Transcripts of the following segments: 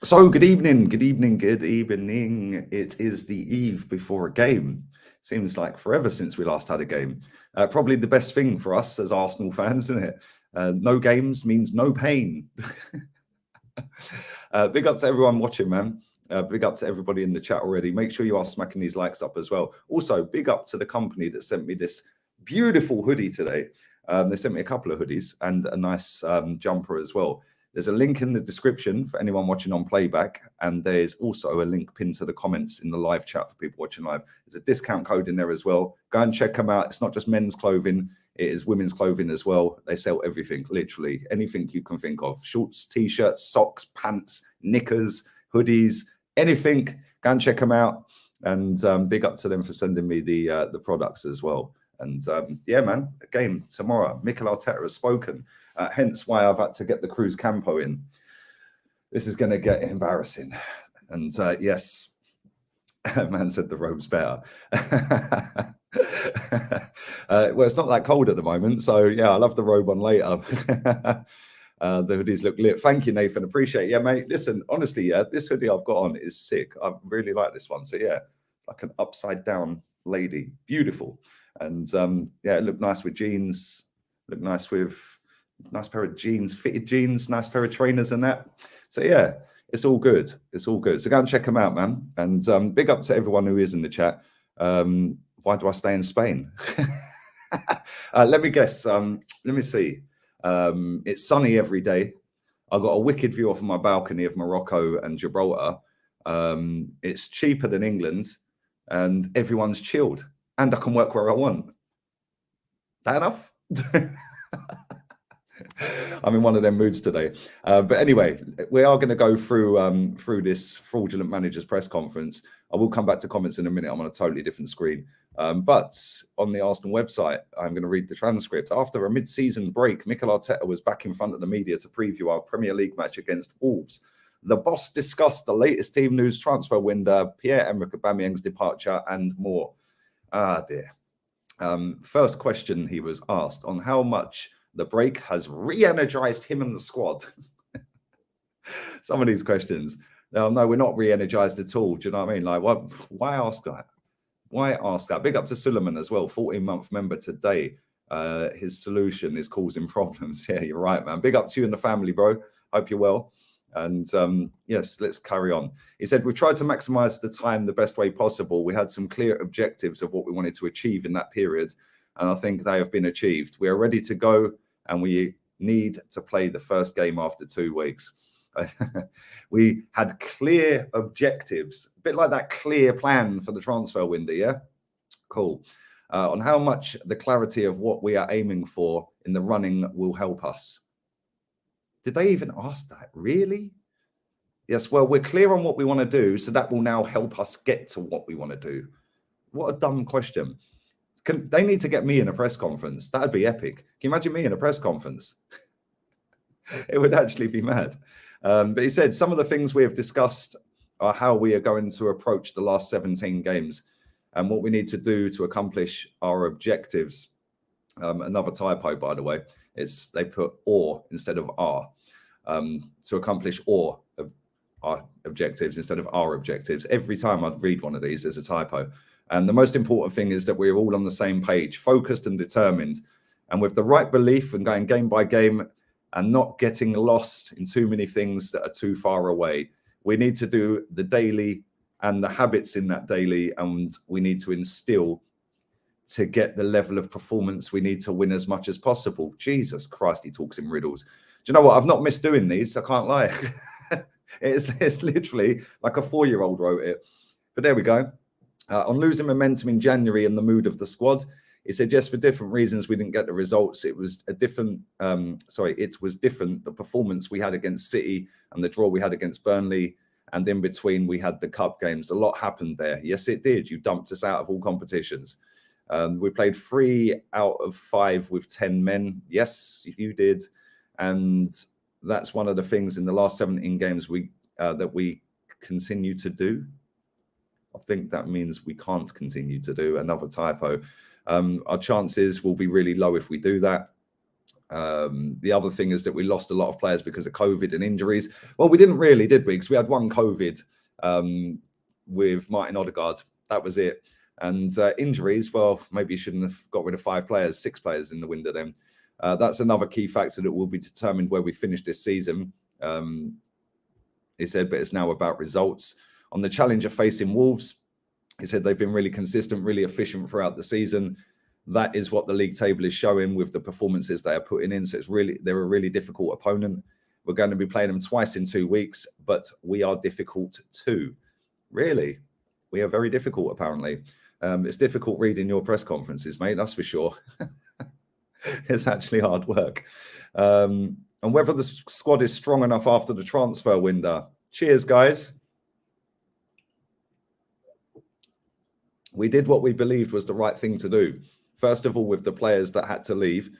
So, good evening, good evening, good evening. It is the eve before a game. Seems like forever since we last had a game. Probably the best thing for us as Arsenal fans, isn't it? No games means no pain. Big up to everyone watching, man. Big up to everybody in the chat already. Make sure you are smacking these likes up as well. Also, big up to the company that sent me this beautiful hoodie today. They sent me a couple of hoodies and a nice jumper as well. There's a link in the description for anyone watching on playback, and there's also a link pinned to the comments in the live chat for people watching live. There's a discount code in there as well. Go and check them out. It's not just men's clothing, it is women's clothing as well. They sell everything, literally anything you can think of. Shorts, t-shirts, socks, pants, knickers, hoodies, anything. Go and check them out. And big up to them for sending me the products as well. And yeah, man, again, tomorrow, Mikel Arteta has spoken. Hence why I've had to get the Cruz Campo in. This is going to get embarrassing. And yes, man said the robe's better. Well, it's not that cold at the moment. So yeah, I'll have the robe on later. The hoodies look lit. Thank you, Nathan. Appreciate it. Yeah, mate. Listen, honestly, yeah, this hoodie I've got on is sick. I really like this one. So yeah, it's like an upside down lady. Beautiful. And yeah, it looked nice with jeans. Looked nice with nice pair of jeans, fitted jeans, nice pair of trainers and that. So yeah, it's all good. It's all good. So go and check them out, man. And big up to everyone who is in the chat. Why do I stay in Spain? Let me guess. Let me see. It's sunny every day. I've got a wicked view off my balcony of Morocco and Gibraltar. It's cheaper than England, and everyone's chilled. And I can work where I want. That enough? I'm in one of them moods today. But anyway, we are going to go through this fraudulent managers press conference. I will come back to comments in a minute. I'm on a totally different screen. But on the Arsenal website, I'm going to read the transcript. After a mid-season break, Mikel Arteta was back in front of the media to preview our Premier League match against Wolves. The boss discussed the latest team news, transfer window, Pierre-Emerick Aubameyang's departure, and more. Ah, dear. First question he was asked on how much the break has re-energized him and the squad. Some of these questions. No, we're not re-energized at all. Do you know what I mean? Like, why ask that? Why ask that? Big up to Suleiman as well, 14-month member today. His solution is causing problems. Yeah, you're right, man. Big up to you and the family, bro. Hope you're well. And yes, let's carry on. He said, we tried to maximize the time the best way possible. We had some clear objectives of what we wanted to achieve in that period. And I think they have been achieved. We are ready to go, and we need to play the first game after 2 weeks. We had clear objectives, a bit like that clear plan for the transfer window, yeah? Cool. On how much the clarity of what we are aiming for in the running will help us. Did they even ask that? Really? Yes, well, we're clear on what we want to do, so that will now help us get to what we want to do. What a dumb question. They need to get me in a press conference. That'd be epic. Can you imagine me in a press conference? It would actually be mad. But he said some of the things we have discussed are how we are going to approach the last 17 games and what we need to do to accomplish our objectives. Another typo, by the way. They put or instead of are, to accomplish or our objectives instead of our objectives. Every time I read one of these, there's a typo. And the most important thing is that we're all on the same page, focused and determined. And with the right belief and going game by game and not getting lost in too many things that are too far away, we need to do the daily and the habits in that daily. And we need to instill to get the level of performance we need to win as much as possible. Jesus Christ, he talks in riddles. Do you know what? I've not missed doing these. I can't lie. It's literally like a 4-year-old wrote it. But there we go. On losing momentum in January and the mood of the squad, he said, yes, for different reasons, we didn't get the results. It was a different, it was different. The performance we had against City and the draw we had against Burnley. And in between, we had the cup games. A lot happened there. Yes, it did. You dumped us out of all competitions. We played 3 out of 5 with 10 men. Yes, you did. And that's one of the things in the last 17 games that we continue to do. I think that means we can't continue to do. Another typo. Our chances will be really low if we do that. The other thing is that we lost a lot of players because of COVID and injuries. Well, we didn't really, did we? Because we had one COVID with Martin Odegaard. That was it. And injuries, well, maybe you shouldn't have got rid of 5 players, 6 players in the window then. That's another key factor that will be determined where we finish this season. He said, but it's now about results. On the challenge of facing Wolves, he said they've been really consistent, really efficient throughout the season. That is what the league table is showing with the performances they are putting in. So they're a really difficult opponent. We're going to be playing them twice in 2 weeks, but we are difficult too. Really? We are very difficult, apparently. It's difficult reading your press conferences, mate, that's for sure. It's actually hard work. And whether the squad is strong enough after the transfer window. Cheers, guys. We did what we believed was the right thing to do. First of all, with the players that had to leave.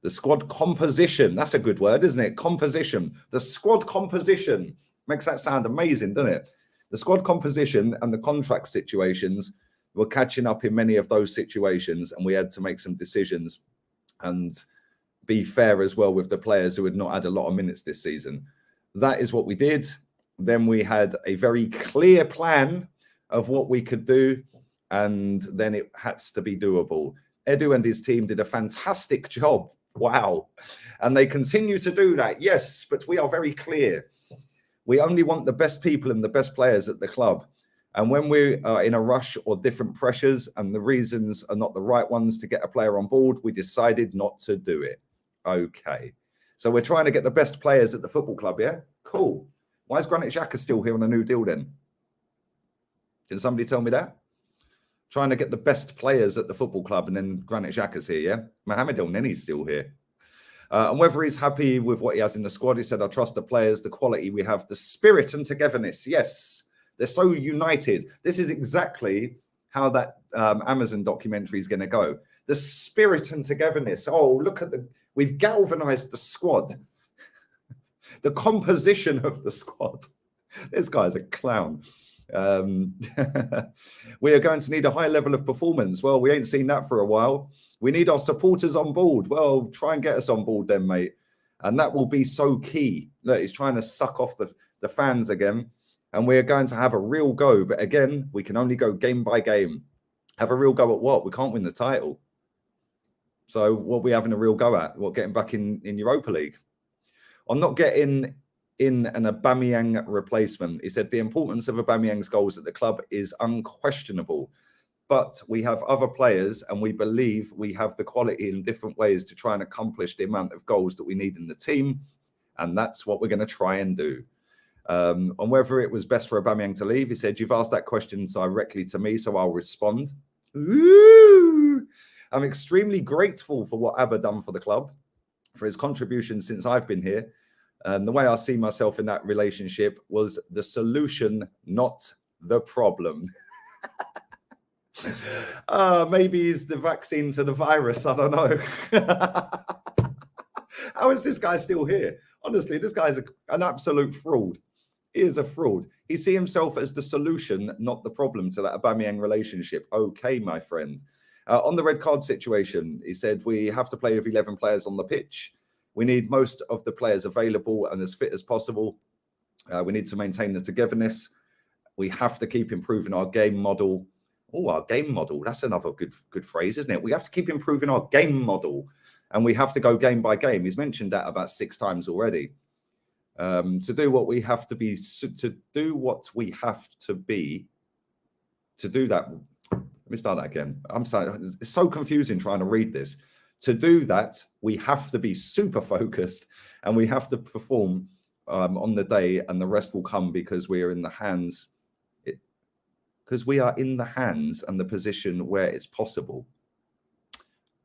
The squad composition, that's a good word, isn't it? Composition. The squad composition makes that sound amazing, doesn't it? The squad composition and the contract situations were catching up in many of those situations, and we had to make some decisions and be fair as well with the players who had not had a lot of minutes this season. That is what we did. Then we had a very clear plan of what we could do, and then it had to be doable. Edu and his team did a fantastic job. Wow. And they continue to do that. Yes, but we are very clear. We only want the best people and the best players at the club. And when we are in a rush or different pressures and the reasons are not the right ones to get a player on board, we decided not to do it. Okay. So we're trying to get the best players at the football club, yeah? Cool. Why is Granit Xhaka still here on a new deal then? Can somebody tell me that? Trying to get the best players at the football club, and then Granit Xhaka's here, yeah? Mohamed El Neni's still here. And whether he's happy with what he has in the squad, he said, I trust the players, the quality we have, the spirit and togetherness. Yes, they're so united. This is exactly how that Amazon documentary is going to go. The spirit and togetherness. Oh, look at we've galvanized the squad. The composition of the squad. This guy's a clown. We are going to need a high level of performance. Well, we ain't seen that for a while. We need our supporters on board. Well, try and get us on board then, mate. And that will be so key. Look, he's trying to suck off the fans again. And we're going to have a real go. But again, we can only go game by game. Have a real go at what? We can't win the title. So what are we having a real go at? What, getting back in Europa League? I'm not getting in an Aubameyang replacement. He said the importance of Aubameyang's goals at the club is unquestionable. But we have other players and we believe we have the quality in different ways to try and accomplish the amount of goals that we need in the team. And that's what we're going to try and do. On whether it was best for Aubameyang to leave, he said, you've asked that question directly to me, so I'll respond. Ooh! I'm extremely grateful for what Auba done for the club, for his contribution since I've been here. And the way I see myself in that relationship was the solution, not the problem. Maybe it's the vaccine to the virus. I don't know. How is this guy still here? Honestly, this guy's an absolute fraud. He is a fraud. He sees himself as the solution, not the problem to that Aubameyang relationship. Okay, my friend. On the red card situation, he said, we have to play with 11 players on the pitch. We need most of the players available and as fit as possible. We need to maintain the togetherness. We have to keep improving our game model. Oh, our game model. That's another good phrase, isn't it? We have to keep improving our game model. And we have to go game by game. He's mentioned that about 6 times already. To do what we have to be, to do what we have to be, to do that. Let me start that again. I'm sorry. It's so confusing trying to read this. To do that, we have to be super focused and we have to perform on the day, and the rest will come because we are in the hands. Because we are in the hands and the position where it's possible.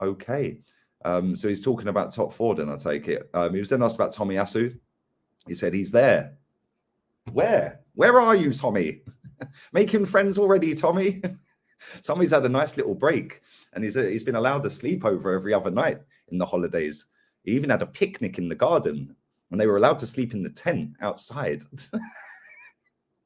Okay. So he's talking about top 4 then, I take it. He was then asked about Tomiyasu. He said he's there. Where? Where are you, Tommy? Making friends already, Tommy? Tommy's had a nice little break, and he's been allowed to sleep over every other night in the holidays. He even had a picnic in the garden, and they were allowed to sleep in the tent outside.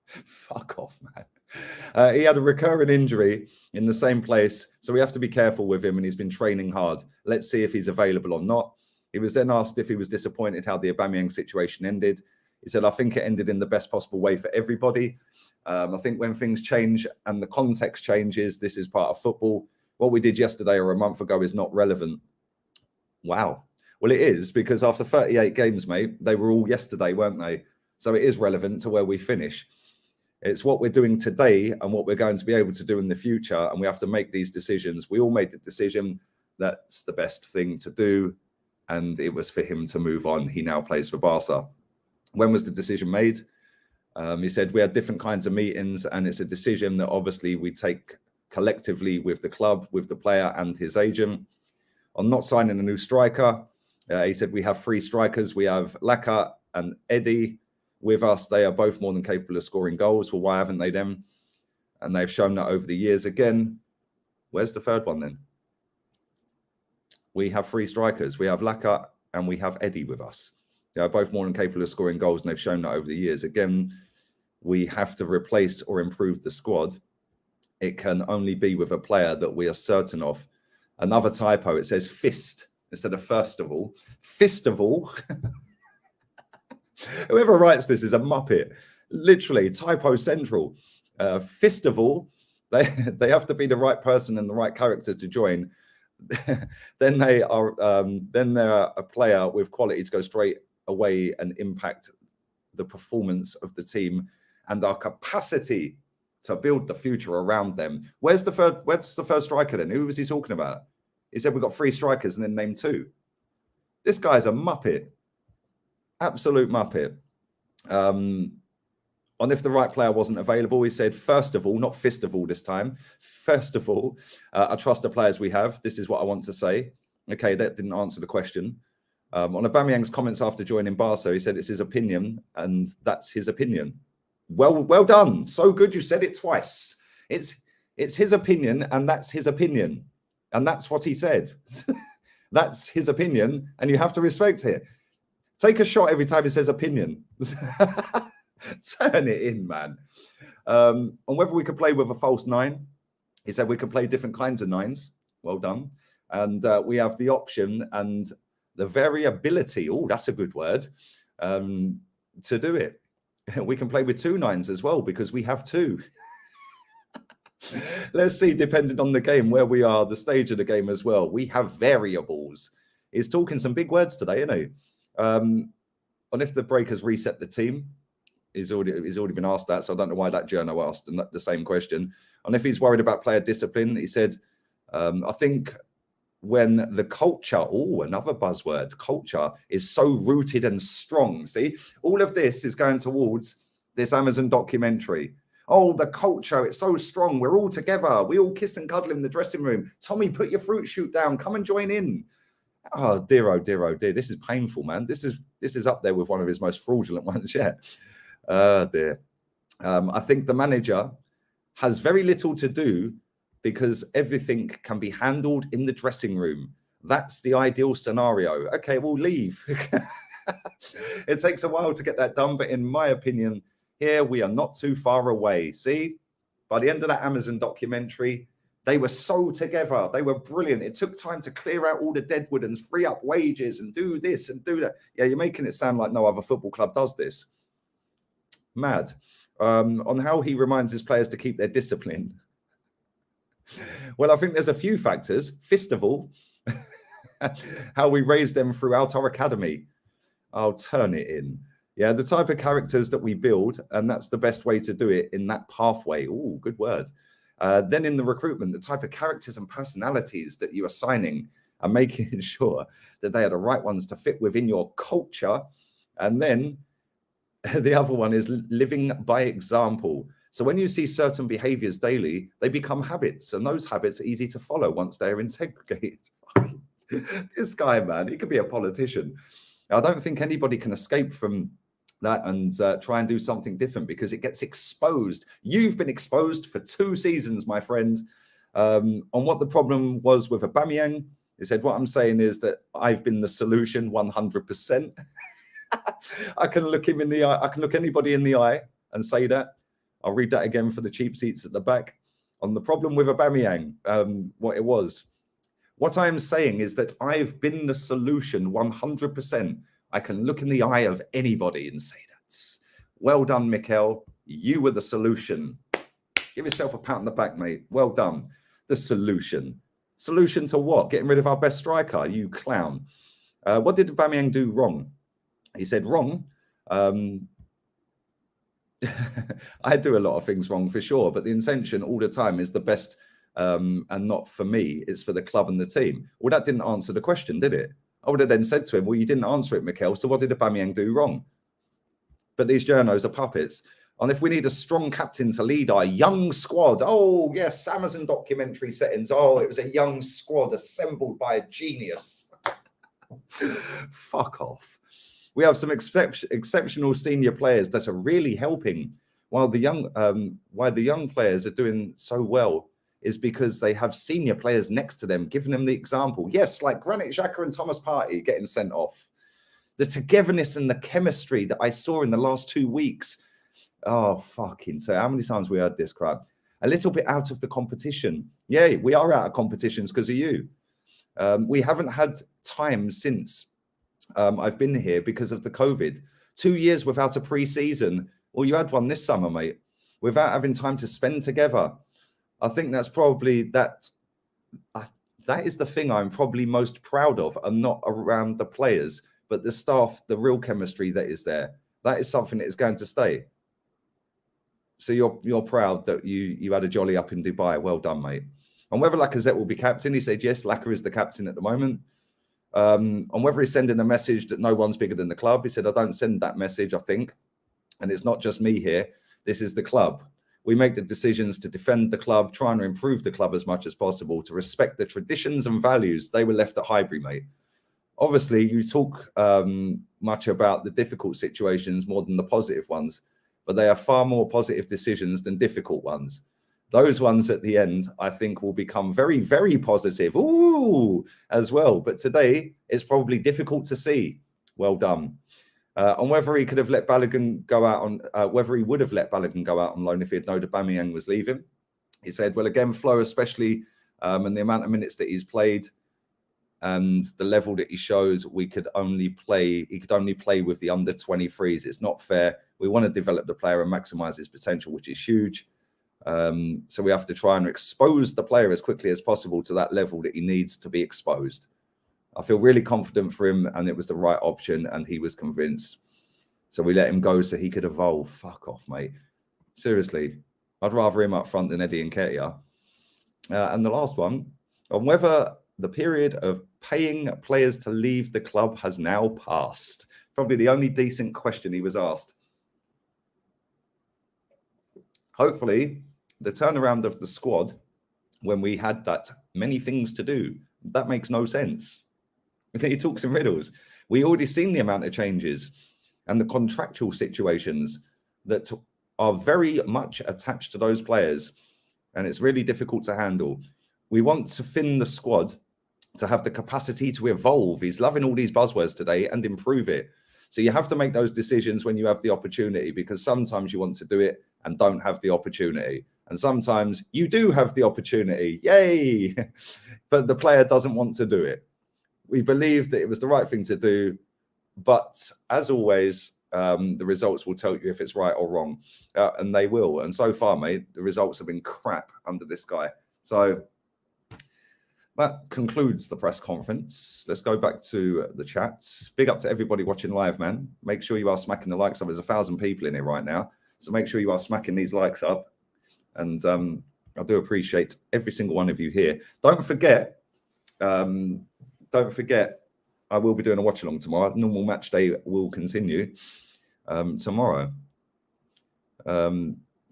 Fuck off, man. He had a recurring injury in the same place, so we have to be careful with him, and he's been training hard. Let's see if he's available or not. He was then asked if he was disappointed how the Aubameyang situation ended. He said, I think it ended in the best possible way for everybody. I think when things change and the context changes, this is part of football. What we did yesterday or a month ago is not relevant. Wow. Well, it is, because after 38 games, mate, they were all yesterday, weren't they? So it is relevant to where we finish. It's what we're doing today and what we're going to be able to do in the future. And we have to make these decisions. We all made the decision that's the best thing to do. And it was for him to move on. He now plays for Barca. When was the decision made? He said we had different kinds of meetings, and it's a decision that obviously we take collectively with the club, with the player and his agent. On not signing a new striker, he said we have 3 strikers. We have Laka and Eddie with us. They are both more than capable of scoring goals. Well, why haven't they them? And they've shown that over the years. Again, where's the third one then? We have 3 strikers. We have Laka and we have Eddie with us. They are both more than capable of scoring goals, and they've shown that over the years. Again, we have to replace or improve the squad. It can only be with a player that we are certain of. Another typo, it says fist instead of first of all. Fist of all. Whoever writes this is a muppet. Literally, typo central. Fist of all, they have to be the right person and the right character to join. Then they're a player with quality to go straight away and impact the performance of the team and our capacity to build the future around them. Where's the first striker then? Who was he talking about? He said we've got 3 strikers and then named 2. This guy's a muppet. Absolute muppet. On if the right player wasn't available, he said, first of all, not fist of all this time. First of all, I trust the players we have. This is what I want to say. Okay, that didn't answer the question. On Aubameyang's comments after joining Barca, he said it's his opinion, and that's his opinion. Well done. So good you said it twice. It's his opinion, and that's his opinion. And that's what he said. That's his opinion, and you have to respect it. Take a shot every time he says opinion. Turn it in, man. On whether we could play with a false 9, he said we could play different kinds of 9s. Well done. And we have the option and the variability, oh, that's a good word, to do it. We can play with 2 9s as well, because we have 2. Let's see, depending on the game, where we are, the stage of the game as well. We have variables. He's talking some big words today, isn't he? On if the breakers reset the team, he's already been asked that, so I don't know why that journo asked the same question. And if he's worried about player discipline, he said, I think when the culture, oh, another buzzword, culture is so rooted and strong. See, all of this is going towards this Amazon documentary. Oh, the culture, it's so strong. We're all together. We all kiss and cuddle in the dressing room. Tommy, put your fruit shoot down. Come and join in. Oh dear, oh dear, oh dear. This is painful, man. This is up there with one of his most fraudulent ones yet. Dear. I think the manager has very little to do because everything can be handled in the dressing room. That's the ideal scenario. Okay, we'll leave. It takes a while to get that done, but in my opinion, here we are not too far away. See, by the end of that Amazon documentary, they were so together. They were brilliant. It took time to clear out all the deadwood and free up wages and do this and do that. Yeah, you're making it sound like no other football club does this. Mad. On how he reminds his players to keep their discipline. Well, I think there's a few factors. First of all, how we raise them throughout our academy. I'll turn it in. Yeah, the type of characters that we build, and that's the best way to do it in that pathway. Oh, good word. Then in the recruitment, the type of characters and personalities that you are signing and making sure that they are the right ones to fit within your culture. And then the other one is living by example. So when you see certain behaviors daily, they become habits, and those habits are easy to follow once they are integrated. This guy, man, he could be a politician. I don't think anybody can escape from that and try and do something different because it gets exposed. You've been exposed for 2 seasons, my friend. On what the problem was with Aubameyang, he said, what I'm saying is that I've been the solution 100%. I can look him in the eye. I can look anybody in the eye and say that. I'll read that again for the cheap seats at the back. On the problem with Aubameyang, what it was What I am saying is that I've been the solution 100%. I can look in the eye of anybody and say that. Well done, Mikel. You were the solution. Give yourself a pat on the back, mate. Well done. The solution. Solution to what? Getting rid of our best striker, you clown. What did Aubameyang do wrong? He said wrong. I do a lot of things wrong for sure, but the intention all the time is the best, and not for me. It's for the club and the team. Well, that didn't answer the question, did it? I would have then said to him, well, you didn't answer it, Mikel. So what did Aubameyang do wrong? But these journos are puppets. And if we need a strong captain to lead our young squad, oh, yes, Amazon documentary settings. Oh, it was a young squad assembled by a genius. Fuck off. We have some exceptional senior players that are really helping, while the young players are doing so well is because they have senior players next to them, giving them the example. Yes, like Granit Xhaka and Thomas Partey getting sent off. The togetherness and the chemistry that I saw in the last 2 weeks. Oh, fucking so how many times we heard this crap? A little bit out of the competition. Yeah, we are out of competitions because of you. We haven't had time since I've been here because of the COVID. 2 years without a pre-season. Well, you had one this summer, mate, without having time to spend together. I think that's probably that is the thing I'm probably most proud of, and not around the players, but the staff, the real chemistry that is there. That is something that is going to stay. So you're proud that you had a jolly up in Dubai. Well done, mate. And whether Lacazette will be captain, he said, yes, Lacazette is the captain at the moment. And whether he's sending a message that no one's bigger than the club, he said, I don't send that message, I think. And it's not just me here. This is the club. We make the decisions to defend the club, trying to improve the club as much as possible, to respect the traditions and values. They were left at Highbury, mate. Obviously, you talk much about the difficult situations more than the positive ones, but they are far more positive decisions than difficult ones. Those ones at the end, I think, will become very, very positive. Ooh, as well. But today, it's probably difficult to see. Well done. On whether he could have let Balogun go out on, whether he would have let Balogun go out on loan if he had known Aubameyang was leaving. He said, well, again, Flo, especially, and the amount of minutes that he's played and the level that he shows, he could only play with the under 23s. It's not fair. We want to develop the player and maximize his potential, which is huge. So we have to try and expose the player as quickly as possible to that level that he needs to be exposed. I feel really confident for him, and it was the right option, and he was convinced. So we let him go so he could evolve. Fuck off, mate. Seriously, I'd rather him up front than Eddie Nketiah. And the last one, on whether the period of paying players to leave the club has now passed. Probably the only decent question he was asked. Hopefully, the turnaround of the squad, when we had that many things to do, that makes no sense. I think he talks in riddles. We already seen the amount of changes and the contractual situations that are very much attached to those players, and it's really difficult to handle. We want to thin the squad to have the capacity to evolve. He's loving all these buzzwords today, and improve it. So you have to make those decisions when you have the opportunity, because sometimes you want to do it and don't have the opportunity. And sometimes you do have the opportunity. Yay! But the player doesn't want to do it. We believe that it was the right thing to do. But as always, the results will tell you if it's right or wrong. And they will. And so far, mate, the results have been crap under this guy. So that concludes the press conference. Let's go back to the chats. Big up to everybody watching live, man. Make sure you are smacking the likes up. There's 1,000 people in here right now. So make sure you are smacking these likes up. And I do appreciate every single one of you here. Don't forget, I will be doing a watch along tomorrow. Normal match day will continue tomorrow.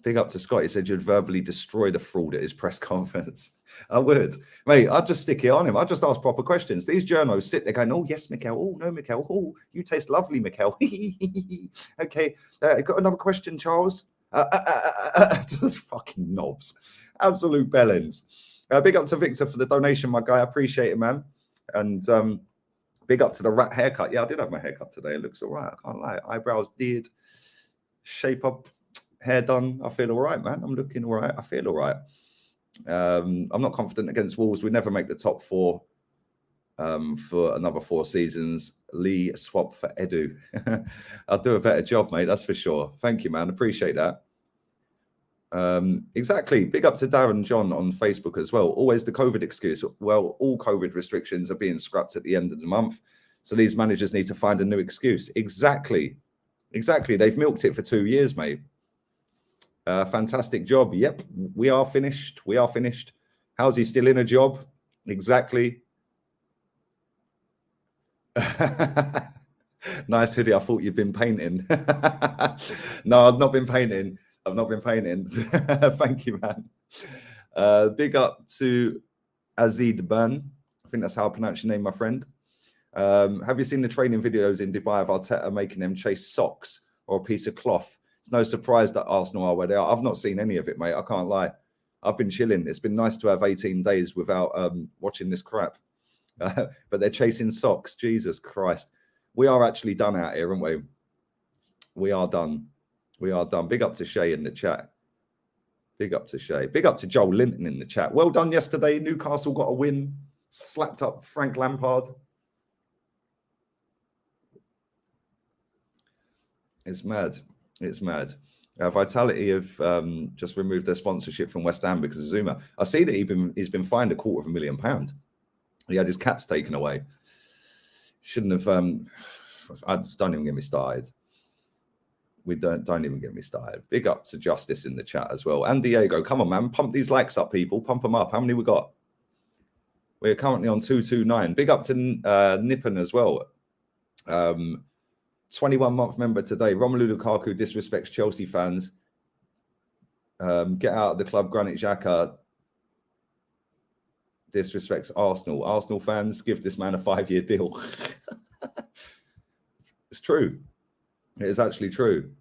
Big up to Scott. He said you'd verbally destroy the fraud at his press conference. I would. Mate, I'd just stick it on him. I'd just ask proper questions. These journos sit there going, oh, yes, Mikel. Oh, no, Mikel. Oh, you taste lovely, Mikel. Okay. Got another question, Charles? Just fucking knobs. Absolute bellends. Big up to Victor for the donation, my guy. I appreciate it, man. And big up to the rat haircut. Yeah, I did have my haircut today. It looks all right. I can't lie. Eyebrows did. Shape up. Hair done. I feel all right, man. I'm looking all right. I feel all right. I'm not confident against Wolves. We never make the top 4. for another 4 seasons. Lee, swap for Edu. I'll do a better job, mate. That's for sure. Thank you, man. Appreciate that. Exactly. Big up to Darren John on Facebook as well. Always the COVID excuse. Well, all COVID restrictions are being scrapped at the end of the month. So these managers need to find a new excuse. Exactly. Exactly. They've milked it for 2 years, mate. Fantastic job. Yep. We are finished. We are finished. How's he still in a job? Exactly. Nice hoodie. I thought you'd been painting. No, I've not been painting. I've not been painting. Thank you, man. Big up to Azid Byrne. I think that's how I pronounce your name, my friend. Have you seen the training videos in Dubai of Arteta making them chase socks or a piece of cloth? It's no surprise that Arsenal are where they are. I've not seen any of it, mate. I can't lie. I've been chilling. It's been nice to have 18 days without watching this crap. But they're chasing socks. Jesus Christ. We are actually done out here, aren't we? We are done. We are done. Big up to Shay in the chat. Big up to Shay. Big up to Joel Linton in the chat. Well done yesterday. Newcastle got a win. Slapped up Frank Lampard. It's mad. It's mad. Vitality have just removed their sponsorship from West Ham because of Zuma. I see that he's been fined £250,000. He had his cats taken away. Shouldn't have. Don't even get me started. Don't even get me started. Big up to Justice in the chat as well. And Diego, come on, man. Pump these likes up, people. Pump them up. How many we got? We're currently on 229. Big up to Nippon as well. 21-month member today. Romelu Lukaku disrespects Chelsea fans. Get out of the club. Granit Xhaka disrespects Arsenal. Arsenal fans, give this man a 5-year deal. It's true. It is actually true.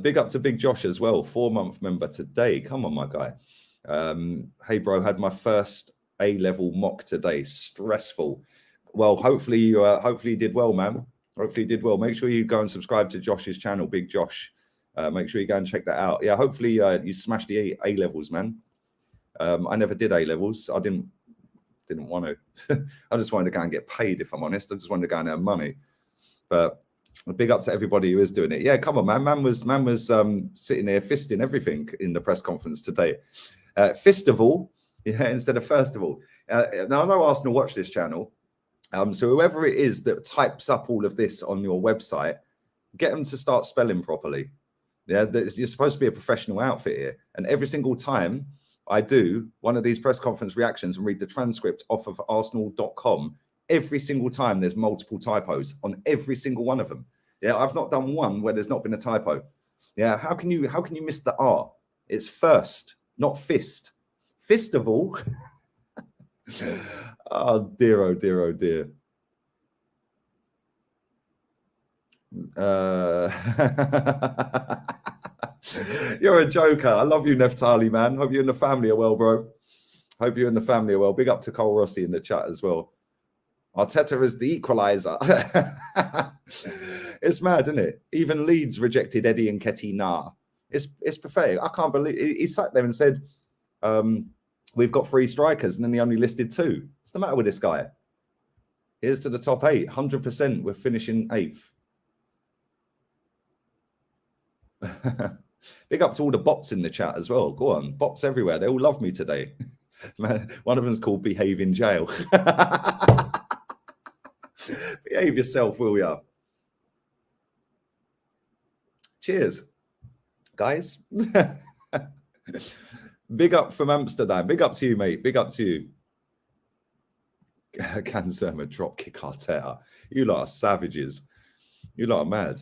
Big up to Big Josh as well. 4-month member today. Come on, my guy. Hey, bro, had my first A-level mock today. Stressful. Well, hopefully you did well, man. Hopefully you did well. Make sure you go and subscribe to Josh's channel, Big Josh. Make sure you go and check that out. Yeah, hopefully you smashed the A-levels, man. I never did A-levels. I didn't want to. I just wanted to go and get paid, if I'm honest. I just wanted to go and earn money. But big up to everybody who is doing it. Yeah, come on, man. Man was sitting there fisting everything in the press conference today. Fistival, yeah, instead of first of all. Now, I know Arsenal watch this channel. So whoever it is that types up all of this on your website, get them to start spelling properly. Yeah, you're supposed to be a professional outfit here. And every single time I do one of these press conference reactions and read the transcript off of arsenal.com, every single time there's multiple typos on every single one of them. Yeah, I've not done one where there's not been a typo. Yeah, how can you miss the R? It's first, not fist. Fistival. Oh dear, oh dear, oh dear. You're a joker. I love you, Neftali, man. Hope you and the family are well, bro. Hope you and the family are well. Big up to Cole Rossi in the chat as well. Arteta is the equalizer. It's mad, isn't it? Even Leeds rejected Eddie and Nketiah. It's pathetic. I can't believe he sat there and said, we've got 3 strikers, and then he only listed 2. What's the matter with this guy? Here's to the top 8. 100%. We're finishing 8th. Big up to all the bots in the chat as well. Go on. Bots everywhere. They all love me today. Man, one of them's called Behave in Jail. Behave yourself, will ya? Cheers, guys. Big up from Amsterdam. Big up to you, mate. Big up to you. Kanzerma dropkick Arteta. You lot are savages. You lot are mad.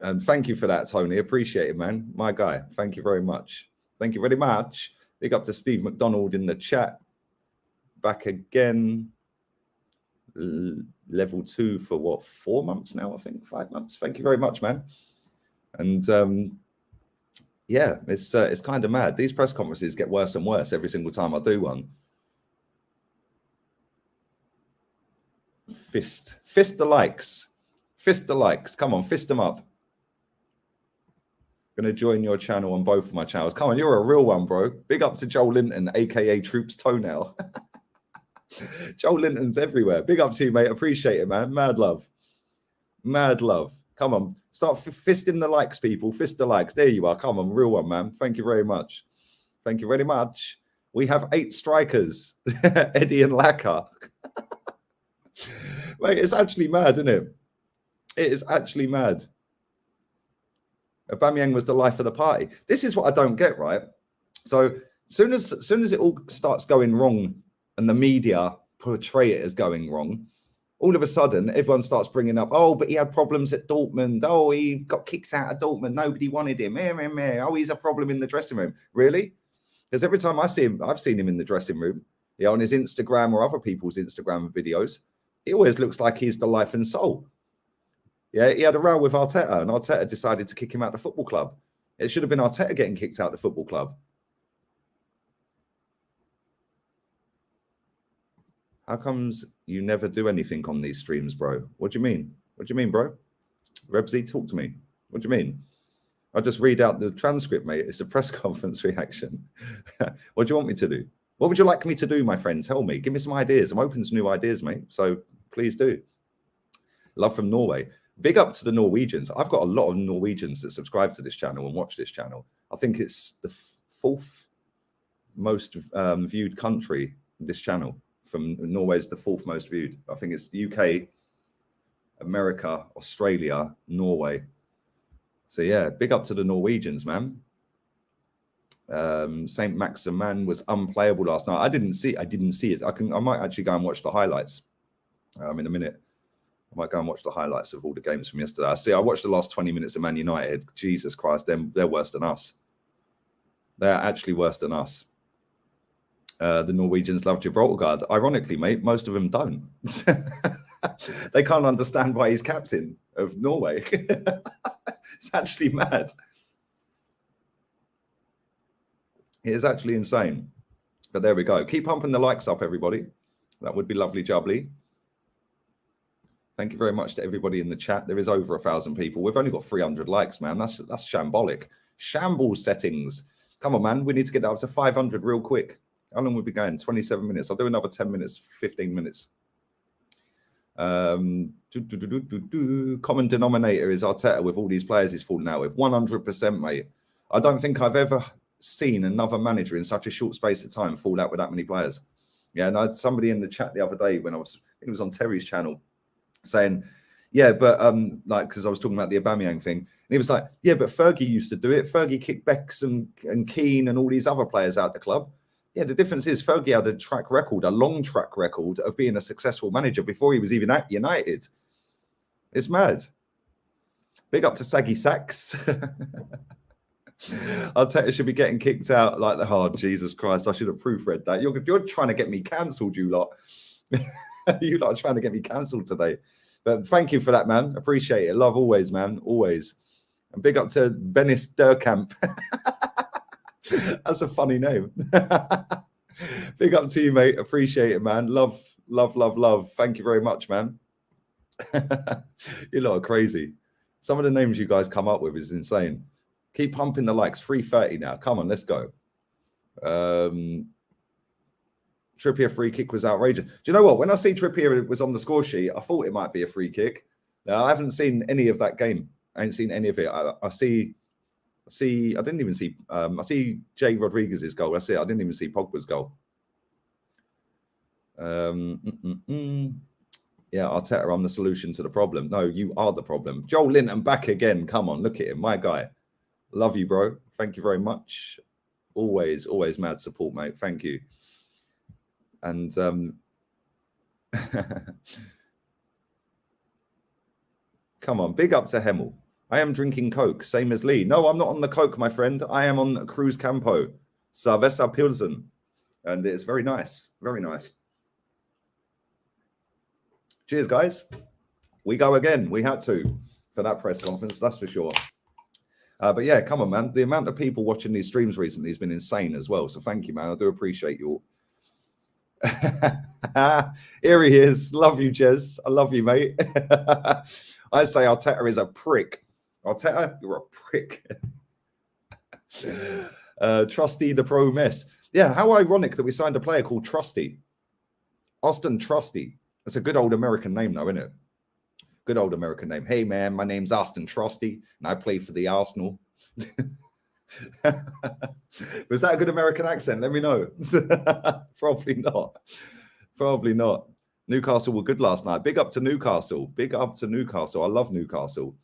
And thank you for that, Tony. Appreciate it, man. My guy. Thank you very much. Thank you very much. Big up to Steve McDonald in the chat. Back again. Level 2 for what? 4 months now, I think. 5 months. Thank you very much, man. And yeah, it's kind of mad. These press conferences get worse and worse every single time I do one. Fist the likes. Fist the likes. Come on, fist them up. Going to join your channel on both of my channels. Come on, you're a real one, bro. Big up to Joel Linton, aka Troops Toenail. Joel Linton's everywhere. Big up to you, mate. Appreciate it, man. Mad love. Mad love. Come on. Start fisting the likes, people. Fist the likes. There you are. Come on. Real one, man. Thank you very much. Thank you very much. We have 8 strikers. Eddie and Laka. Mate, it's actually mad, isn't it? It is actually mad. Aubameyang was the life of the party. This is what I don't get, right? So soon as it all starts going wrong and the media portray it as going wrong, all of a sudden everyone starts bringing up, oh, but he had problems at Dortmund. Oh, he got kicked out of Dortmund. Nobody wanted him. Oh, he's a problem in the dressing room. Really? Because every time I see him, I've seen him in the dressing room, on his Instagram or other people's Instagram videos, he always looks like he's the life and soul. Yeah, he had a row with Arteta, and Arteta decided to kick him out of the football club. It should have been Arteta getting kicked out of the football club. How comes you never do anything on these streams, bro? What do you mean? What do you mean, bro? Rebsy, talk to me. What do you mean? I just read out the transcript, mate. It's a press conference reaction. What do you want me to do? What would you like me to do, my friend? Tell me. Give me some ideas. I'm open to new ideas, mate. So please do. Love from Norway. Big up to the Norwegians. I've got a lot of Norwegians that subscribe to this channel and watch this channel. I think it's the 4th most viewed country, this channel. From Norway's the 4th most viewed. I think it's UK, America, Australia, Norway. So yeah, big up to the Norwegians, man. Saint Maximan was unplayable last night. I didn't see it. I might actually go and watch the highlights in a minute. I might go and watch the highlights of all the games from yesterday. I watched the last 20 minutes of Man United. Jesus Christ, they're worse than us. They're actually worse than us. The Norwegians love Gibraltar. Ironically, mate, most of them don't. They can't understand why he's captain of Norway. It's actually mad. It is actually insane. But there we go. Keep pumping the likes up, everybody. That would be lovely, jubbly. Thank you very much to everybody in the chat. There is over 1,000 people. We've only got 300 likes, man. That's shambolic. Shambles settings. Come on, man. We need to get up to 500 real quick. How long will we be going? 27 minutes. I'll do another 10 minutes, 15 minutes. Common denominator is Arteta with all these players he's fallen out with. 100%, mate. I don't think I've ever seen another manager in such a short space of time fall out with that many players. Yeah, and I had somebody in the chat the other day when it was on Terry's channel saying, yeah, but like, because I was talking about the Aubameyang thing, and he was like, yeah, but Fergie used to do it. Fergie kicked Becks and Keane and all these other players out the club. Yeah, the difference is Fergie had a long track record of being a successful manager before he was even at United. It's mad. Big up to Saggy Sacks. Arteta should be getting kicked out like the hard. Jesus Christ, I should have proofread that. You're trying to get me cancelled, you lot. You lot are trying to get me cancelled today. But thank you for that, man. Appreciate it. Love always, man. Always. And big up to Bennis Durkamp. That's a funny name. Big up to you, mate. Appreciate it, man. Love, love, love, love. Thank you very much, man. You lot are crazy. Some of the names you guys come up with is insane. Keep pumping the likes. 3:30 now. Come on, let's go. Trippier free kick was outrageous. Do you know what? When I see Trippier was on the score sheet, I thought it might be a free kick. Now, I haven't seen any of that game. I ain't seen any of it. I see. I didn't even see. I see Jay Rodriguez's goal. That's it. I didn't even see Pogba's goal. Yeah, Arteta, I'm the solution to the problem. No, you are the problem. Joel Linton back again. Come on, look at him, my guy. Love you, bro. Thank you very much. Always, always mad support, mate. Thank you. And come on, big up to Hemmel. I am drinking Coke, same as Lee. No, I'm not on the Coke, my friend. I am on Cruz Campo, Cerveza Pilsen. And it's very nice. Very nice. Cheers, guys. We go again. We had to for that press conference, that's for sure. But yeah, come on, man. The amount of people watching these streams recently has been insane as well. So thank you, man. I do appreciate you all. Here he is. Love you, Jez. I love you, mate. I say Arteta is a prick. Arteta, you're a prick. Trusty the pro mess. Yeah, how ironic that we signed a player called Trusty. Austin Trusty. That's a good old American name, though, isn't it? Good old American name. Hey, man, my name's Austin Trusty, and I play for the Arsenal. Was that a good American accent? Let me know. Probably not. Probably not. Newcastle were good last night. Big up to Newcastle. Big up to Newcastle. I love Newcastle.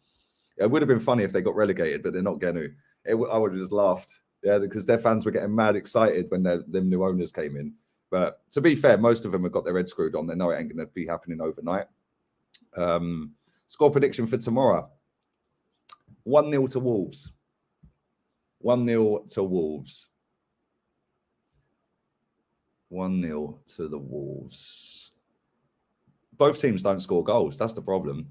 It would have been funny if they got relegated, but they're not going to. I would have just laughed. Yeah, because their fans were getting mad excited when them new owners came in. But to be fair, most of them have got their head screwed on. They know it ain't going to be happening overnight. Score prediction for tomorrow. 1-0 to Wolves. 1-0 to Wolves. 1-0 to the Wolves. Both teams don't score goals. That's the problem.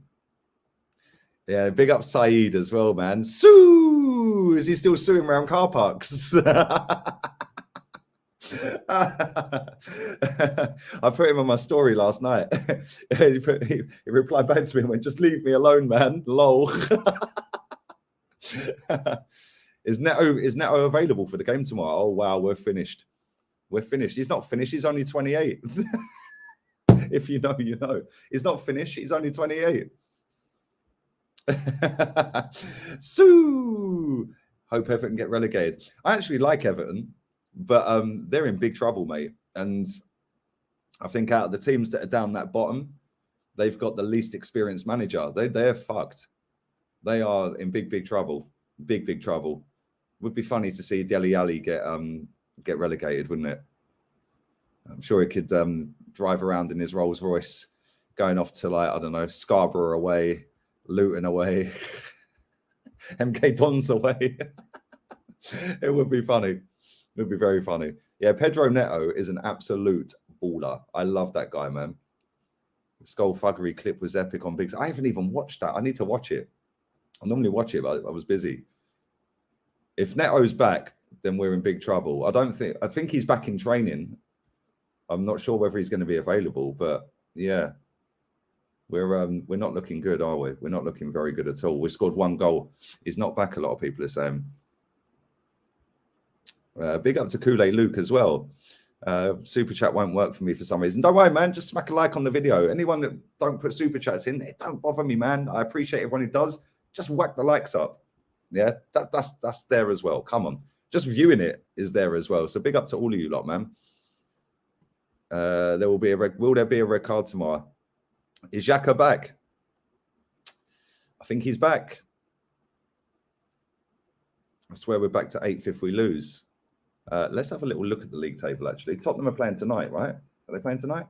Yeah, big up Saeed as well, man. Sue! Is he still suing around car parks? I put him on my story last night. he replied back to me and went, just leave me alone, man. Lol. Is Neto available for the game tomorrow? Oh, wow, we're finished. We're finished. He's not finished. He's only 28. If you know, you know. He's not finished. He's only 28. Sue! Hope Everton get relegated. I actually like Everton, but they're in big trouble, mate. And I think out of the teams that are down that bottom, they've got the least experienced manager. They're fucked. They are in big trouble. Big trouble. Would be funny to see Dele Alli get relegated, wouldn't it? I'm sure he could drive around in his Rolls Royce, going off to, like, I don't know, Scarborough away, Luton away, MK Dons away. It would be funny. It would be very funny. Yeah, Pedro Neto is an absolute baller. I love that guy, man. The Skullfuggery clip was epic on Big. I haven't even watched that. I need to watch it. I normally watch it, but I was busy. If Neto's back, then we're in big trouble. I think he's back in training. I'm not sure whether he's going to be available, but yeah, we're not looking good, are we? We're not looking very good at all. We scored 1 goal. He's not back, a lot of people are saying. Big up to Kool-Aid Luke as well. Super chat won't work for me for some reason. Don't worry, man. Just smack a like on the video. Anyone that don't put super chats in, it don't bother me, man. I appreciate everyone who does. Just whack the likes up. Yeah, that's there as well. Come on. Just viewing it is there as well. So big up to all of you lot, man. Will there be a red card tomorrow? Is Xhaka back? I think he's back. I swear we're back to 8th if we lose. Let's have a little look at the league table, actually. Tottenham are playing tonight, right? Are they playing tonight?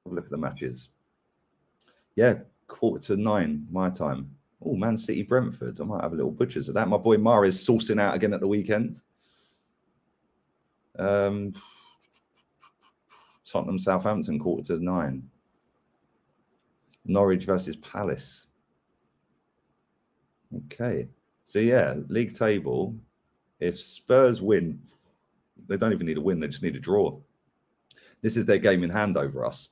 Have a look at the matches. Yeah, 8:45 my time. Oh, Man City, Brentford. I might have a little butchers of that. My boy Mahrez sourcing out again at the weekend. Tottenham, Southampton, 8:45. Norwich versus Palace. Okay. So, yeah, league table. If Spurs win, they don't even need a win. They just need a draw. This is their game in hand over us.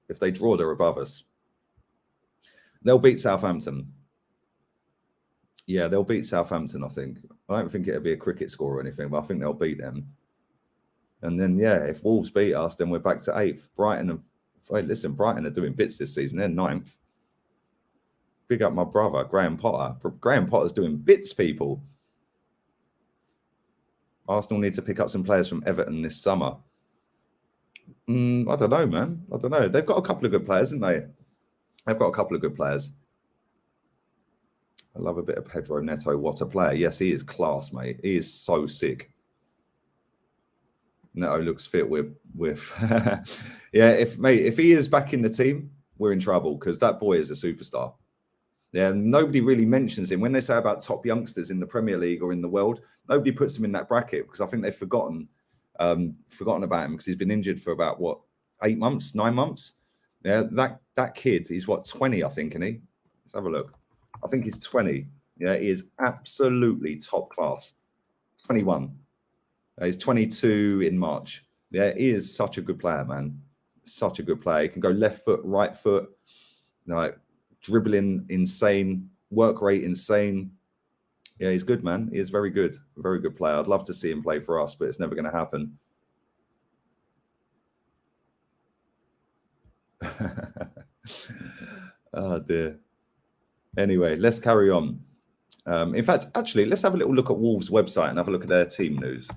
If they draw, they're above us. They'll beat Southampton. Yeah, they'll beat Southampton, I think. I don't think it'll be a cricket score or anything, but I think they'll beat them. And then, yeah, if Wolves beat us, then we're back to 8th. Brighton are doing bits this season. They're 9th. Big up my brother, Graham Potter. Graham Potter's doing bits, people. Arsenal need to pick up some players from Everton this summer. I don't know, man. I don't know. They've got a couple of good players, haven't they? They've got a couple of good players. I love a bit of Pedro Neto. What a player. Yes, he is class, mate. He is so sick. Neto looks fit with yeah, if he is back in the team, we're in trouble because that boy is a superstar. Yeah, nobody really mentions him. When they say about top youngsters in the Premier League or in the world, nobody puts him in that bracket because I think they've forgotten about him because he's been injured for about, 8 months, 9 months? Yeah, that kid, he's 20, I think, isn't he? Let's have a look. I think he's 20. Yeah, he is absolutely top class. 21. He's 22 in March. Yeah, he is such a good player, man. Such a good player. He can go left foot, right foot, dribbling insane, work rate insane. Yeah, he's good, man. He is very good. Very good player. I'd love to see him play for us, but it's never going to happen. Oh dear. Anyway, let's carry on. In fact, actually, let's have a little look at Wolves' website and have a look at their team news.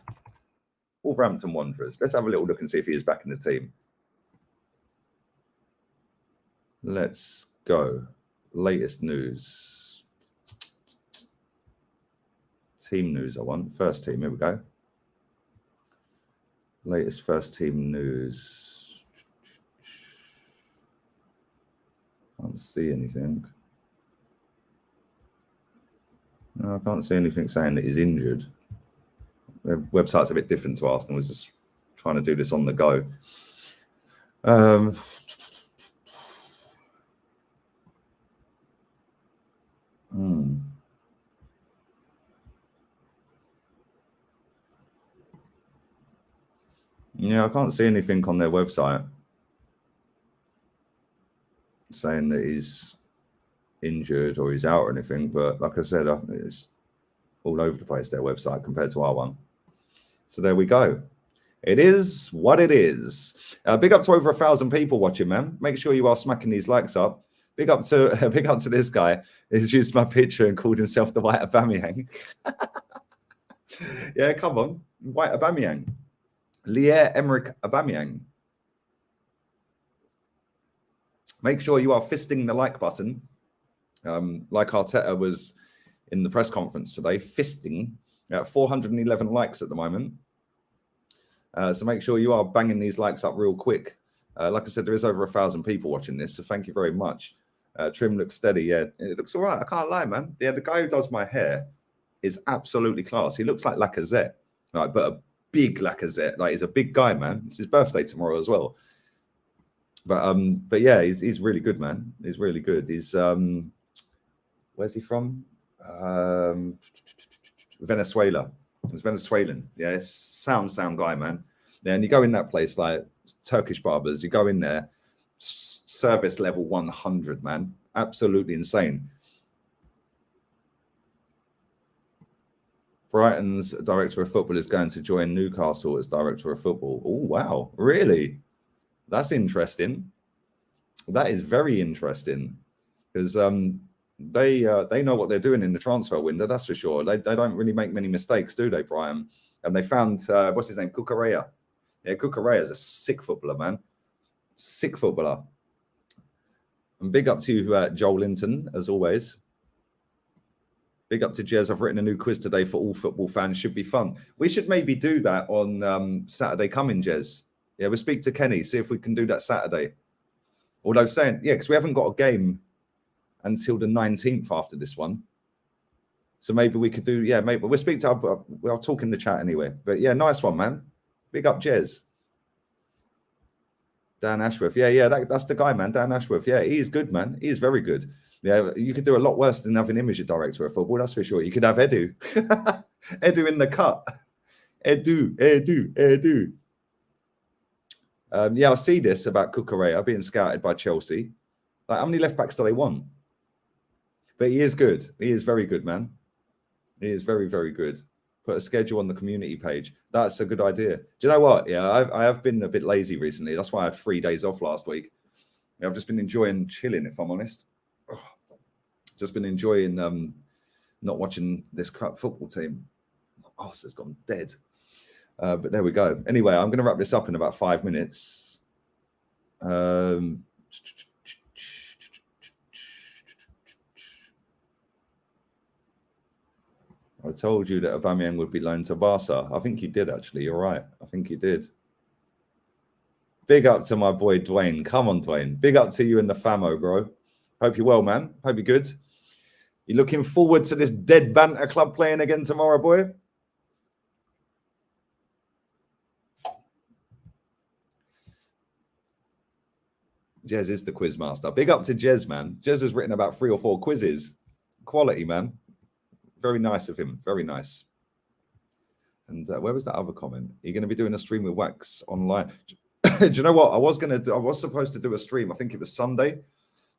Wolverhampton Wanderers. Let's have a little look and see if he is back in the team. Let's go. Latest news. Team news I want. First team, here we go. Latest first team news. Can't see anything. No, I can't see anything saying that he's injured. Their website's a bit different to Arsenal. We're just trying to do this on the go. Yeah, I can't see anything on their website saying that he's injured or he's out or anything. But like I said, it's all over the place, their website, compared to our one. So there we go. It is what it is. Big up to over 1,000 people watching, man. Make sure you are smacking these likes up. Big up to this guy who's used my picture and called himself the White Aubameyang. Yeah, come on. White Aubameyang. Pierre-Emerick Aubameyang. Make sure you are fisting the like button. Like Arteta was in the press conference today, fisting at 411 likes at the moment. So make sure you are banging these likes up real quick. Like I said, there is over 1,000 people watching this, so thank you very much. Trim looks steady. Yeah, it looks all right. I can't lie, man. Yeah, the guy who does my hair is absolutely class. He looks like Lacazette, right? But a big Lacazette. Like, he's a big guy, man. It's his birthday tomorrow as well. But yeah, he's really good, man. He's really good. He's where's he from? Venezuela. He's Venezuelan. Yeah, sound guy, man. Yeah, and you go in that place like Turkish barbers. You go in there, service level 100, man. Absolutely insane. Brighton's director of football is going to join Newcastle as director of football. Oh, wow. Really? That's interesting. That is very interesting, because they know what they're doing in the transfer window, that's for sure. They don't really make many mistakes, do they, Brian? And they found, what's his name? Cucurella. Yeah, Cucurella is a sick footballer, man. Sick footballer. And big up to Joel Linton, as always. Big up to Jez. I've written a new quiz today for all football fans. Should be fun. We should maybe do that on Saturday coming, Jez. Yeah, we'll speak to Kenny, see if we can do that Saturday. Although saying, yeah, because we haven't got a game until the 19th after this one. So maybe we could do, yeah, maybe we'll speak to I'll talk in the chat anyway. But yeah, nice one, man. Big up, Jez. Dan Ashworth. Yeah, that's the guy, man. Dan Ashworth. Yeah, he's good, man. He's very good. Yeah, you could do a lot worse than having Image a director of football, that's for sure. You could have Edu. Edu in the cut. Edu. Yeah, I see this about Cucurella being scouted by Chelsea. Like, how many left backs do they want? But he is good. He is very good, man. He is very, very good. Put a schedule on the community page. That's a good idea. Do you know what? Yeah, I have been a bit lazy recently. That's why I had 3 days off last week. Yeah, I've just been enjoying chilling, if I'm honest. Just been enjoying not watching this crap football team. My arse has gone dead. But there we go. Anyway, I'm going to wrap this up in about 5 minutes. I told you that Aubameyang would be loaned to Barca. I think he did, actually. You're right. I think he did. Big up to my boy, Dwayne. Come on, Dwayne. Big up to you and the famo, bro. Hope you're well, man. Hope you're good. You looking forward to this dead banter club playing again tomorrow, boy? Jez is the quiz master. Big up to Jez, man. Jez has written about 3 or 4 quizzes. Quality, man. Very nice of him. Very nice. And where was that other comment? Are you going to be doing a stream with Wax online? Do you know what? I was supposed to do a stream. I think it was Sunday.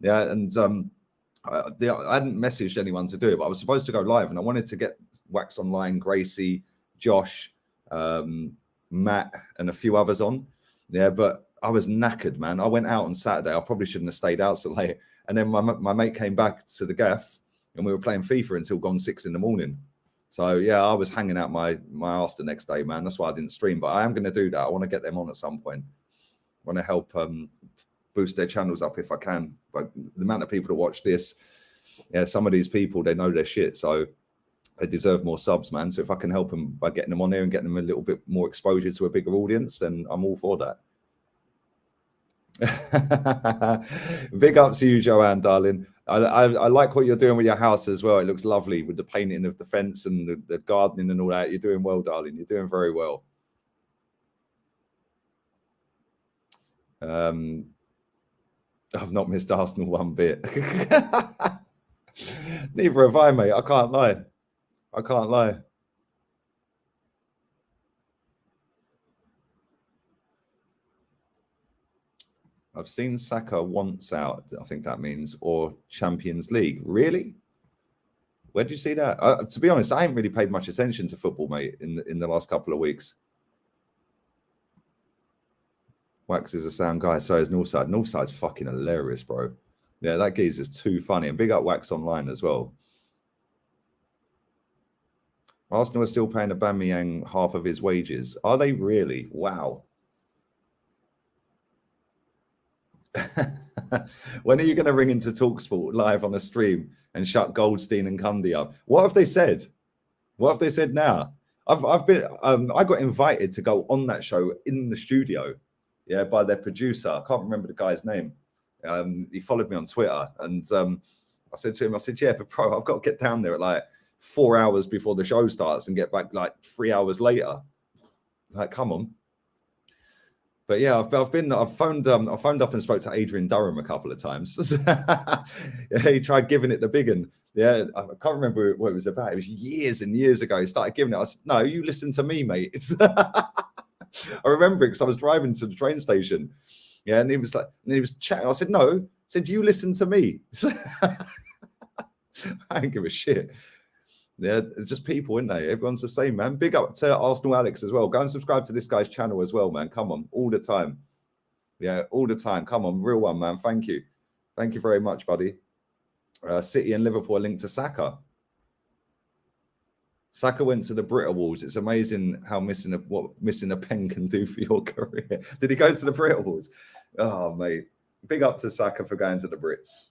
Yeah, and I hadn't messaged anyone to do it, but I was supposed to go live, and I wanted to get Wax online, Gracie, Josh, Matt, and a few others on. Yeah, but I was knackered, man. I went out on Saturday. I probably shouldn't have stayed out so late. And then my mate came back to the gaff and we were playing FIFA until gone 6 a.m. So yeah, I was hanging out my arse the next day, man. That's why I didn't stream, but I am going to do that. I want to get them on at some point. I want to help boost their channels up if I can. But the amount of people that watch this, yeah, some of these people, they know their shit. So they deserve more subs, man. So if I can help them by getting them on there and getting them a little bit more exposure to a bigger audience, then I'm all for that. Big ups to you, Joanne, darling. I like what you're doing with your house as well. It looks lovely with the painting of the fence and the gardening and all that. You're doing well, darling. You're doing very well. I've not missed Arsenal one bit. Neither have I, mate. I can't lie. I can't lie. I've seen Saka once out. I think that means, or Champions League. Really? Where did you see that? To be honest, I haven't really paid much attention to football, mate, in the last couple of weeks. Wax is a sound guy, so is Northside. Northside's fucking hilarious, bro. Yeah, that geezer's too funny. And big up Wax online as well. Arsenal are still paying Aubameyang half of his wages. Are they really? Wow. When are you going to ring into TalkSport live on a stream and shut Goldstein and Cundy up? What have they said? What have they said now? I got invited to go on that show in the studio, yeah, by their producer. I can't remember the guy's name. He followed me on Twitter, and I said to him, I said, yeah, but bro, I've got to get down there at like 4 hours before the show starts and get back like 3 hours later. Like, come on. But yeah, I've phoned up and spoke to Adrian Durham a couple of times. Yeah, he tried giving it the big one. Yeah, I can't remember what it was about. It was years and years ago. He started giving it. I said, no, you listen to me, mate. I remember it because I was driving to the train station. Yeah, and he was chatting. I said, no. I said, you listen to me. I don't give a shit. Yeah, just people, isn't they? Everyone's the same, man. Big up to Arsenal Alex as well. Go and subscribe to this guy's channel as well, man. Come on, all the time. Yeah, all the time. Come on, real one, man. Thank you. Thank you very much, buddy. City and Liverpool are linked to Saka. Saka went to the Brit Awards. It's amazing how what missing a pen can do for your career. Did he go to the Brit Awards? Oh, mate. Big up to Saka for going to the Brits.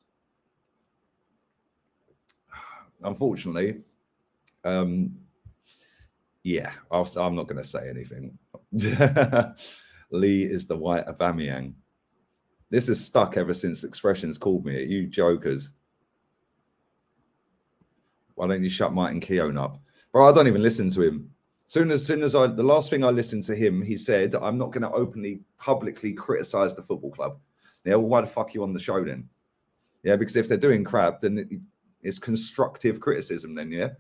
Unfortunately, yeah, I'm not going to say anything. Lee is the white Aubameyang. This is stuck ever since Expressions called me. You jokers. Why don't you shut Martin Keown up? Bro, I don't even listen to him. The last thing I listened to him, he said, I'm not going to openly, publicly criticize the football club. Yeah, well, why the fuck are you on the show then? Yeah, because if they're doing crap, then it's constructive criticism then, yeah?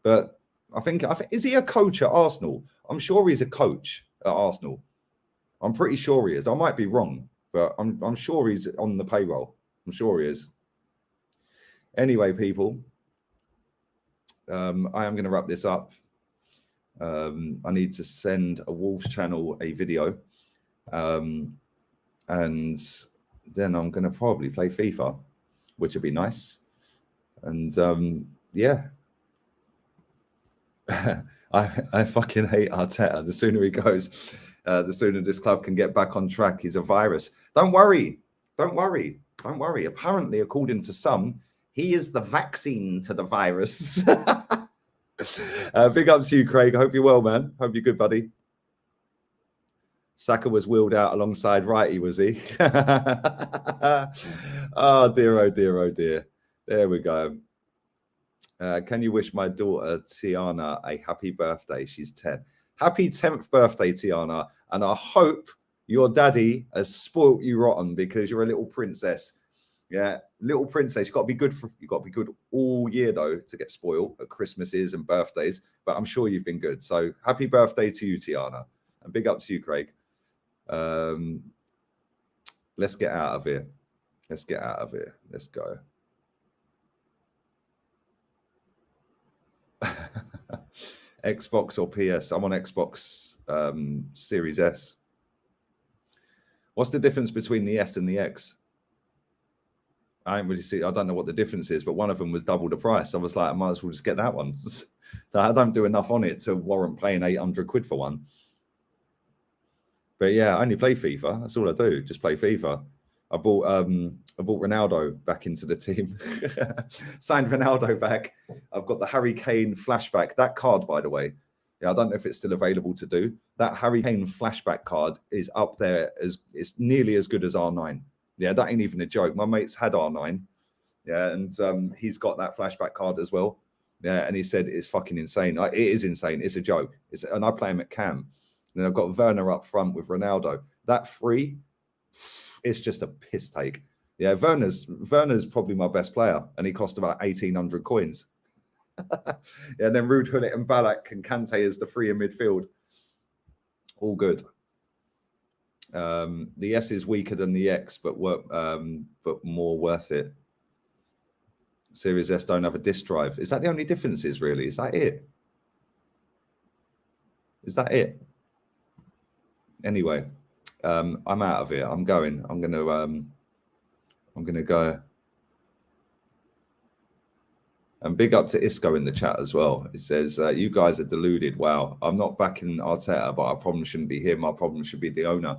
But I think, is he a coach at Arsenal? I'm sure he's a coach at Arsenal. I'm pretty sure he is. I might be wrong, but I'm sure he's on the payroll. I'm sure he is. Anyway, people, I am going to wrap this up. I need to send a Wolves channel a video. And then I'm going to probably play FIFA, which would be nice. And yeah. I fucking hate Arteta. The sooner he goes, the sooner this club can get back on track. He's a virus. Don't worry. Don't worry. Don't worry. Apparently, according to some, he is the vaccine to the virus. Big ups to you, Craig. Hope you're well, man. Hope you're good, buddy. Saka was wheeled out alongside Righty, was he? Oh, dear, oh, dear, oh, dear. There we go. Can you wish my daughter, Tiana, a happy birthday? She's 10. Happy 10th birthday, Tiana. And I hope your daddy has spoilt you rotten because you're a little princess. Yeah, little princess. You've got to be good all year, though, to get spoiled at Christmases and birthdays. But I'm sure you've been good. So happy birthday to you, Tiana. And big up to you, Craig. Let's get out of here. Let's get out of here. Let's go. Xbox or PS? I'm on Xbox Series S. What's the difference between the S and the X? I don't really see. I don't know what the difference is, but one of them was double the price. I was like, I might as well just get that one. I don't do enough on it to warrant paying 800 quid for one. But yeah, I only play FIFA. That's all I do. Just play FIFA. I bought Ronaldo back into the team. Signed Ronaldo back. I've got the Harry Kane flashback. That card, by the way. Yeah, I don't know if it's still available to do. That Harry Kane flashback card is up there as it's nearly as good as R9. Yeah, that ain't even a joke. My mate's had R9. Yeah, and he's got that flashback card as well. Yeah, and he said it's fucking insane. It is insane. It's a joke. And I play him at Cam. And then I've got Werner up front with Ronaldo. That free, it's just a piss take. Yeah, Werner's probably my best player, and he cost about 1,800 coins. Yeah, and then Ruud Gullit and Ballack and Kante as the free in midfield. All good. The S is weaker than the X, but more worth it. Series S don't have a disk drive. Is that the only difference? Really? Is that it? Is that it? Anyway, I'm out of here. I'm going. I'm gonna go. And big up to Isco in the chat as well. It says, you guys are deluded. Wow. I'm not backing Arteta, but our problem shouldn't be him. Our problem should be the owner.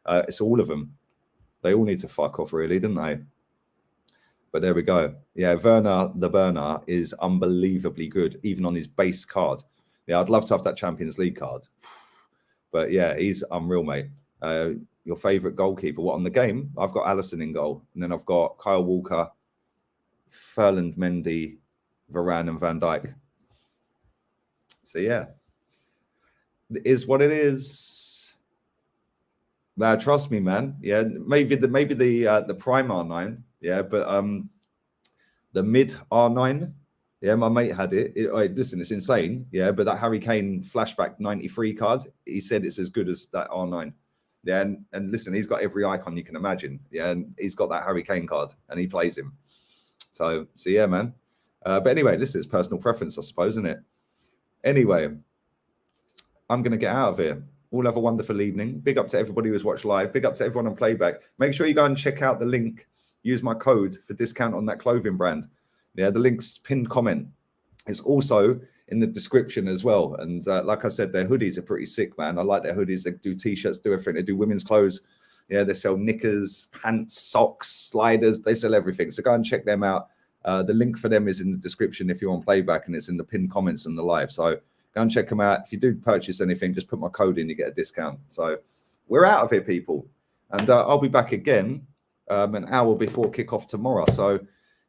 It's all of them. They all need to fuck off, really, don't they? But there we go. Yeah, Werner, the burner, is unbelievably good, even on his base card. Yeah, I'd love to have that Champions League card. But yeah, he's unreal, mate. Your favourite goalkeeper? What, on the game? I've got Alisson in goal. And then I've got Kyle Walker, Ferland Mendy, Varane and Van Dijk. So yeah, it is what it is. Now trust me, man. Yeah, maybe the prime R9. Yeah, but the mid R9. Yeah, my mate had it. Listen, it's insane. Yeah, but that Harry Kane flashback 93 card, he said it's as good as that R9. Yeah, and listen, he's got every icon you can imagine. Yeah, and he's got that Harry Kane card, and he plays him. So yeah, man. But anyway, this is personal preference, I suppose, isn't it? Anyway, I'm going to get out of here. All have a wonderful evening. Big up to everybody who's watched live. Big up to everyone on playback. Make sure you go and check out the link. Use my code for discount on that clothing brand. Yeah, the link's pinned comment. It's also in the description as well. And like I said, their hoodies are pretty sick, man. I like their hoodies. They do T-shirts, do everything. They do women's clothes. Yeah, they sell knickers, pants, socks, sliders. They sell everything. So go and check them out. The link for them is in the description if you're on playback, and it's in the pinned comments on the live. So go and check them out. If you do purchase anything, just put my code in, you get a discount. So we're out of here, people. And I'll be back again an hour before kickoff tomorrow. So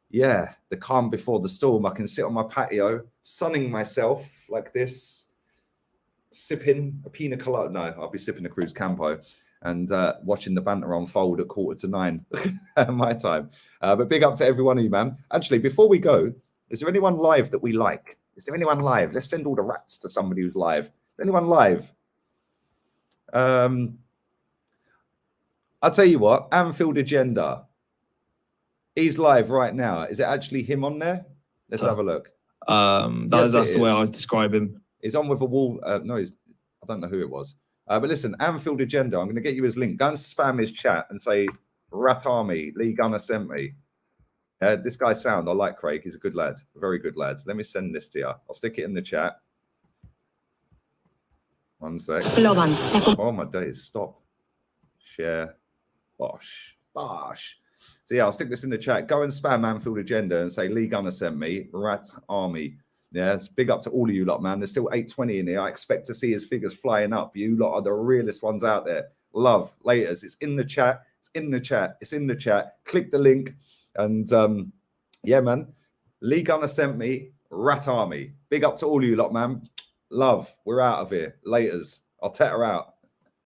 yeah, the calm before the storm. I can sit on my patio, sunning myself like this, sipping a pina colada. No, I'll be sipping a Cruz Campo and watching the banter unfold at 8:45 my time. But big up to every one of you, man. Actually, before we go, is there anyone live that we like? Is there anyone live? Let's send all the rats to somebody who's live. Is anyone live? I'll tell you what, Anfield Agenda. He's live right now. Is it actually him on there? Let's have a look. That's the way I describe him. He's on with a wall. No, I don't know who it was. But listen, Anfield Agenda, I'm going to get you his link. Go and spam his chat and say, Rat Army, Lee Gunner sent me. This guy's sound. I like Craig. He's a good lad. A very good lad. Let me send this to you. I'll stick it in the chat. 1 sec. Oh, my days. Stop. Share. Bosh. Bosh. So, yeah, I'll stick this in the chat. Go and spam Anfield Agenda and say, Lee Gunner sent me. Rat Army. Yeah, it's big up to all of you lot, man. There's still 820 in here. I expect to see his figures flying up. You lot are the realest ones out there. Love. Laters. It's in the chat. It's in the chat. It's in the chat. Click the link. And yeah, man. Lee Gunner sent me. Rat Army. Big up to all of you lot, man. Love. We're out of here. Laters. I'll tet her out.